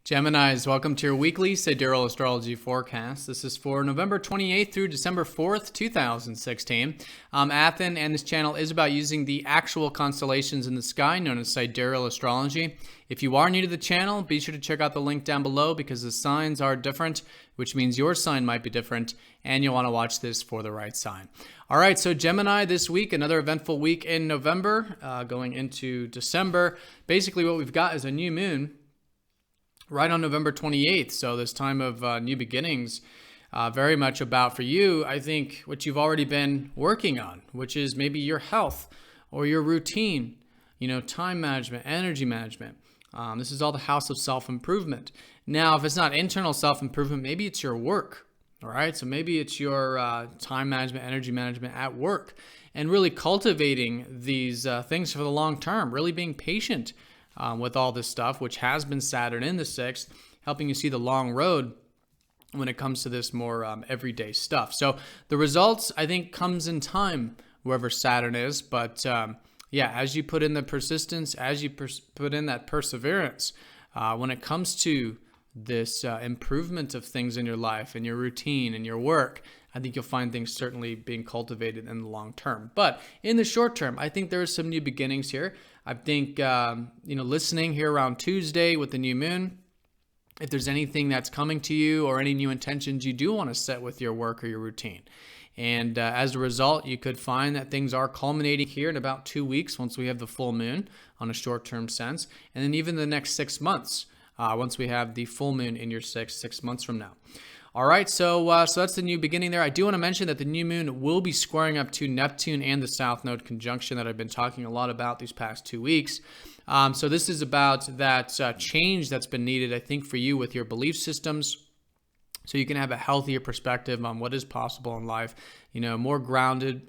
Geminis, welcome to your weekly Sidereal Astrology forecast. This is for November 28th through December 4th, 2016. I'm Athen, and this channel is about using the actual constellations in the sky, known as Sidereal Astrology. If you are new to the channel, be sure to check out the link down below because the signs are different, which means your sign might be different, and you'll want to watch this for the right sign. All right, so Gemini this week, another eventful week in November, going into December. Basically, what we've got is a new moon right on November 28th. So this time of new beginnings, very much about for you, I think, what you've already been working on, which is maybe your health or your routine, time management, energy management. This is all the house of self-improvement. Now, if it's not internal self-improvement, maybe it's your work. All right. So maybe it's your time management, energy management at work, and really cultivating these things for the long term, really being patient with all this stuff, which has been Saturn in the 6th, helping you see the long road when it comes to this more everyday stuff. So the results, I think, comes in time, wherever Saturn is. But as you put in the persistence, as you put in that perseverance, when it comes to this improvement of things in your life and your routine and your work, I think you'll find things certainly being cultivated in the long term. But in the short term, I think there are some new beginnings here. I think, listening here around Tuesday with the new moon, if there's anything that's coming to you or any new intentions you do want to set with your work or your routine. And as a result, you could find that things are culminating here in about 2 weeks once we have the full moon on a short-term sense. And then even the next 6 months, once we have the full moon in your 6 months from now. All right, so that's the new beginning there. I do want to mention that the new moon will be squaring up to Neptune and the South Node conjunction that I've been talking a lot about these past 2 weeks. So this is about that change that's been needed, I think, for you with your belief systems, so you can have a healthier perspective on what is possible in life, more grounded,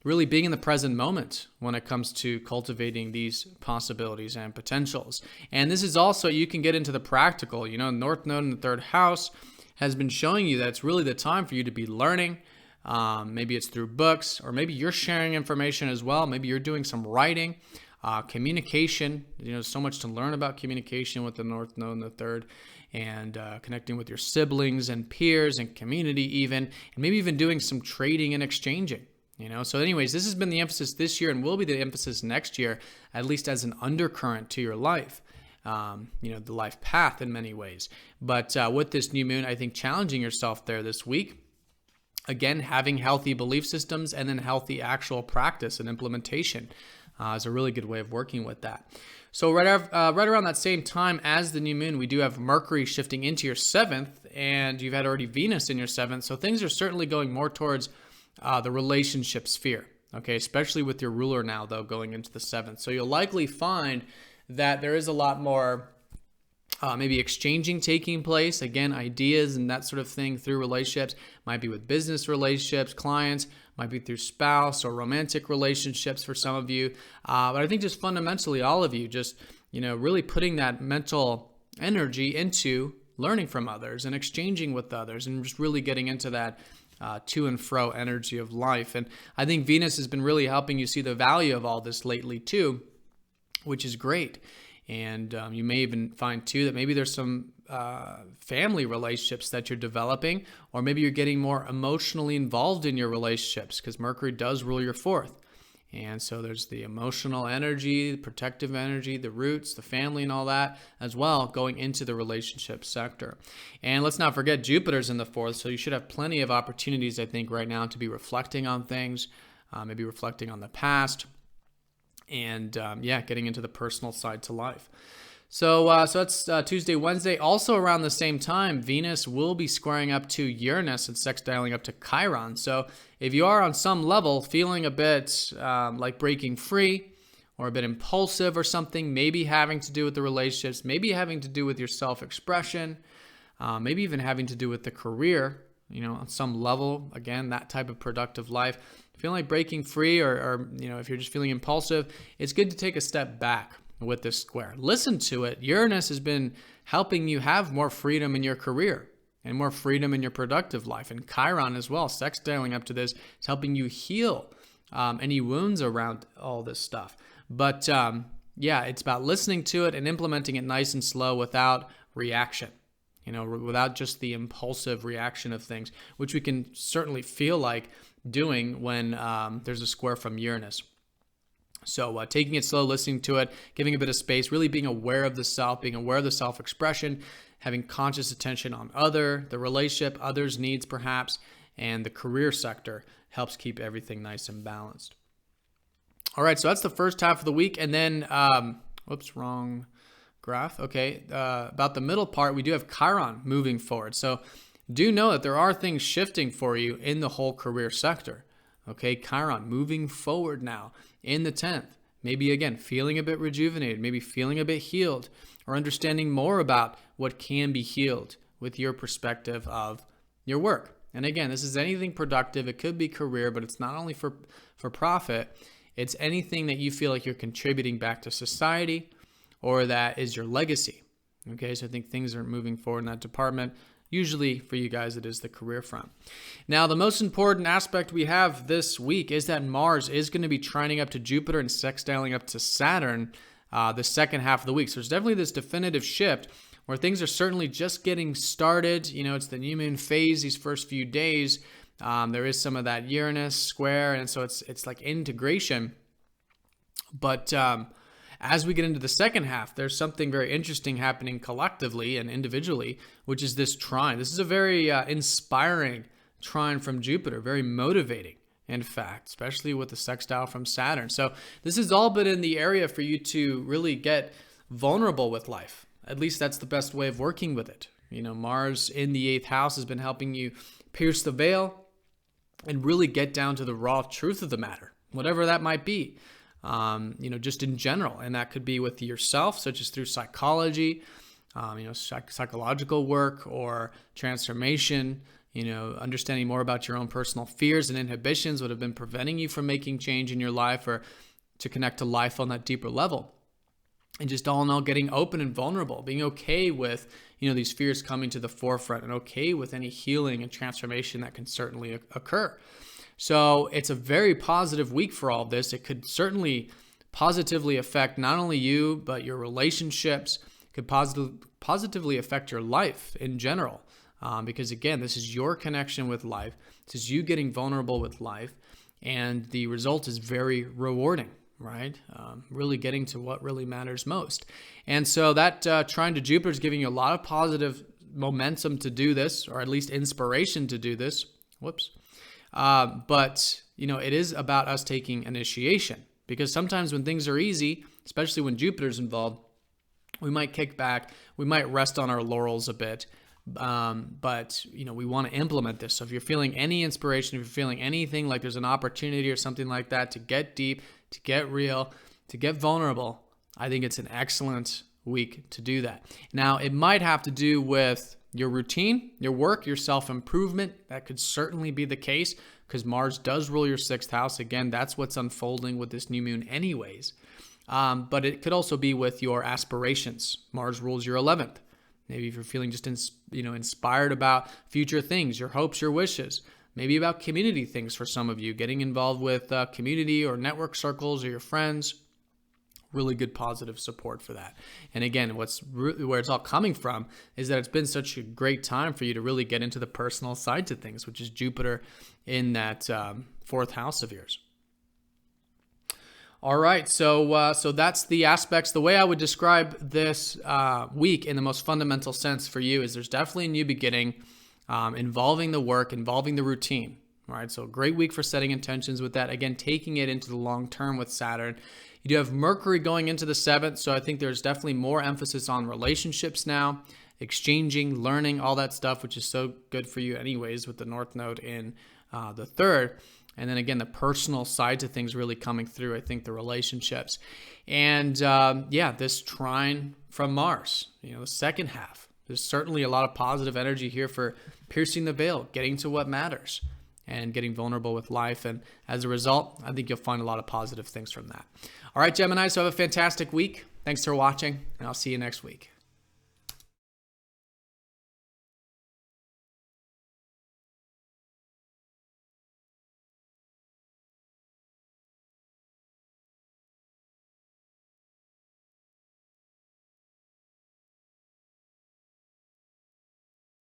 really being in the present moment when it comes to cultivating these possibilities and potentials. And this is also, you can get into the practical, North Node in the 3rd house has been showing you that it's really the time for you to be learning. Maybe it's through books, or maybe you're sharing information as well. Maybe you're doing some writing, communication. So much to learn about communication with the North Node in the 3rd, and connecting with your siblings and peers and community even, and maybe even doing some trading and exchanging. So anyways, this has been the emphasis this year and will be the emphasis next year, at least as an undercurrent to your life. The life path in many ways. But with this new moon, I think challenging yourself there this week, again, having healthy belief systems and then healthy actual practice and implementation is a really good way of working with that. So right around that same time as the new moon, we do have Mercury shifting into your 7th, and you've had already Venus in your 7th. So things are certainly going more towards the relationship sphere, okay, especially with your ruler now, though, going into the 7th. So you'll likely find that there is a lot more maybe exchanging taking place, again, ideas and that sort of thing through relationships. Might be with business relationships, clients, might be through spouse or romantic relationships for some of you. But I think just fundamentally all of you just, really putting that mental energy into learning from others and exchanging with others and just really getting into that to and fro energy of life. And I think Venus has been really helping you see the value of all this lately too, which is great. And you may even find too that maybe there's some family relationships that you're developing, or maybe you're getting more emotionally involved in your relationships because Mercury does rule your 4th. And so there's the emotional energy, the protective energy, the roots, the family and all that as well going into the relationship sector. And let's not forget Jupiter's in the 4th. So you should have plenty of opportunities, I think, right now to be reflecting on things, maybe reflecting on the past. And getting into the personal side to life. So that's Tuesday, Wednesday. Also around the same time, Venus will be squaring up to Uranus and sextiling up to Chiron. So if you are on some level feeling a bit like breaking free or a bit impulsive or something, maybe having to do with the relationships, maybe having to do with your self-expression, maybe even having to do with the career, on some level, again, that type of productive life. Feeling like breaking free or if you're just feeling impulsive, it's good to take a step back with this square. Listen to it. Uranus has been helping you have more freedom in your career and more freedom in your productive life. And Chiron as well, sextiling up to this, is helping you heal any wounds around all this stuff. But yeah, it's about listening to it and implementing it nice and slow without reaction. Without just the impulsive reaction of things, which we can certainly feel like doing when there's a square from Uranus. So taking it slow, listening to it, giving a bit of space, really being aware of the self, being aware of the self-expression, having conscious attention on the relationship, others' needs perhaps, and the career sector helps keep everything nice and balanced. All right, so that's the first half of the week. And then, whoops, wrong graph. Okay, about the middle part, we do have Chiron moving forward. So do know that there are things shifting for you in the whole career sector. Okay, Chiron moving forward now in the 10th. Maybe again, feeling a bit rejuvenated, maybe feeling a bit healed, or understanding more about what can be healed with your perspective of your work. And again, this is anything productive. It could be career, but it's not only for profit. It's anything that you feel like you're contributing back to society, or that is your legacy. Okay, so I think things are moving forward in that department. Usually for you guys, it is the career front. Now, the most important aspect we have this week is that Mars is going to be trining up to Jupiter and sextiling up to Saturn the second half of the week. So there's definitely this definitive shift where things are certainly just getting started. It's the new moon phase these first few days. There is some of that Uranus square, and so it's like integration. But as we get into the second half, there's something very interesting happening collectively and individually, which is this trine. This is a very inspiring trine from Jupiter, very motivating, in fact, especially with the sextile from Saturn. So this has all been in the area for you to really get vulnerable with life. At least that's the best way of working with it. Mars in the 8th house has been helping you pierce the veil and really get down to the raw truth of the matter, whatever that might be. Just in general. And that could be with yourself, such as through psychology, psychological work or transformation, understanding more about your own personal fears and inhibitions, what have been preventing you from making change in your life or to connect to life on that deeper level. And just all in all, getting open and vulnerable, being okay with, these fears coming to the forefront and okay with any healing and transformation that can certainly occur. So it's a very positive week for all of this. It could certainly positively affect not only you, but your relationships. It could positively affect your life in general. Because again, this is your connection with life. This is you getting vulnerable with life. And the result is very rewarding, right? Really getting to what really matters most. And so that trine to Jupiter is giving you a lot of positive momentum to do this, or at least inspiration to do this. Whoops. But it is about us taking initiation, because sometimes when things are easy, especially when Jupiter's involved, we might kick back, we might rest on our laurels a bit. But we want to implement this. So if you're feeling any inspiration, if you're feeling anything like there's an opportunity or something like that to get deep, to get real, to get vulnerable, I think it's an excellent week to do that. Now, it might have to do with your routine, your work, your self-improvement. That could certainly be the case because Mars does rule your 6th house. Again, that's what's unfolding with this new moon anyways. But it could also be with your aspirations. Mars rules your 11th. Maybe if you're feeling just inspired about future things, your hopes, your wishes. Maybe about community things for some of you, getting involved with community or network circles or your friends. Really good positive support for that. And again, where it's all coming from is that it's been such a great time for you to really get into the personal side to things, which is Jupiter in that 4th house of yours. All right, so that's the aspects. The way I would describe this week in the most fundamental sense for you is there's definitely a new beginning involving the work, involving the routine. All right, so great week for setting intentions with that. Again, taking it into the long term with Saturn. You do have Mercury going into the 7th, so I think there's definitely more emphasis on relationships now, exchanging, learning, all that stuff, which is so good for you anyways with the North Node in the 3rd. And then again, the personal side to things really coming through, I think the relationships. And this trine from Mars, the second half. There's certainly a lot of positive energy here for piercing the veil, getting to what matters, and getting vulnerable with life. And as a result, I think you'll find a lot of positive things from that. All right, Gemini, so have a fantastic week. Thanks for watching, and I'll see you next week.